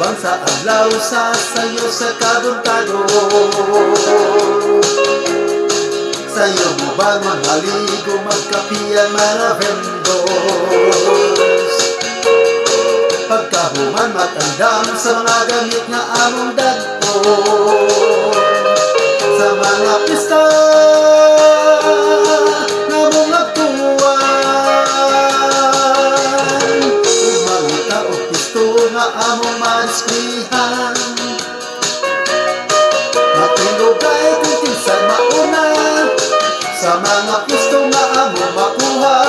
bang sa adlaw sa sayo sa kabuntado? Sayo mo ba maligo, magkapian, mga vendors? Pagkahuman matandam sa mga gamit nga among dagpo, sa mga pista nga mong nagtuwan, ug mangita o pisto nga among madisplihan. Matilugay kung kinsan mauna sa mga pisto nga among makuha,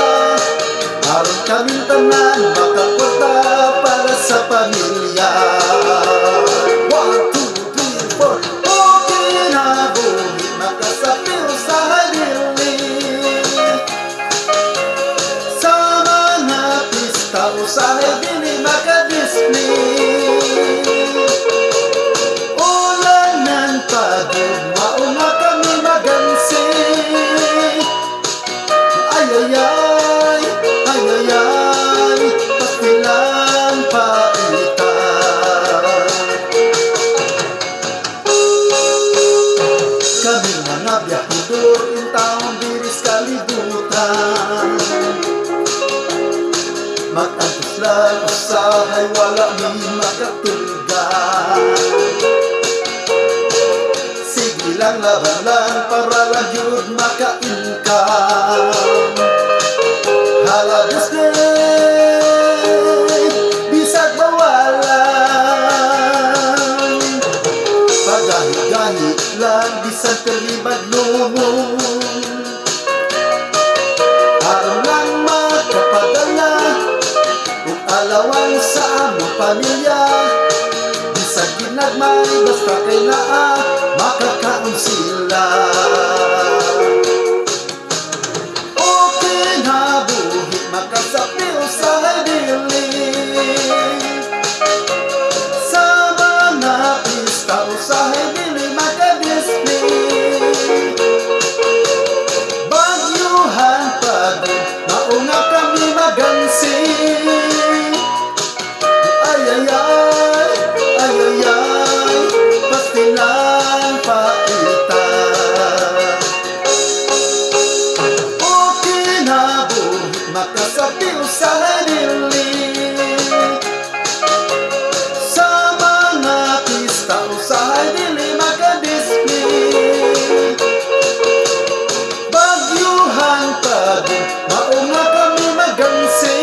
aron kaming tanan makaporta para sa pamilya. 1, 2, 3, 4. Okay na buhi makasapil sa halili, sa mga pista o sa halili makadisplay. Ulanan pagod mauna kami magansi. Ayayay, ayayay, pastilang paitan. Kami mga biyahidor, yung taong biris kalibutan. Mag-antos lang usahay, wala mi makatulgan. Sige lang, laban lang, para lang yun maka-income. Halagos day, bisag bawalan. Pagahit-gahit lang, bisag terlibat lumong. Aron lang makapadala ug alawan sa among pamilya. Bisag ginagmay, basta kay naa makakaon sila. Okay na buhi makasapil sa halili, sa mga pista o sa halili makadisplay. Bagyuhan pagod mauna kami magansi. Ayayay, ayayay, pastilang paitan. Okay na buhi makasapil sa halili, sa mga pista o sa halili makadisplay. Bagyuhan pagod mauna kami magansi.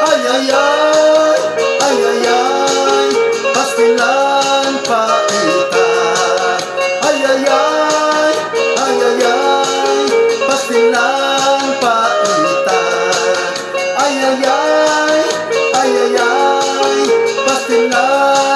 Ayayay, ayayay, pastilang paitan. Ayayay, ayayay, pastilang paitan. Ayayay, ayayay, pastilang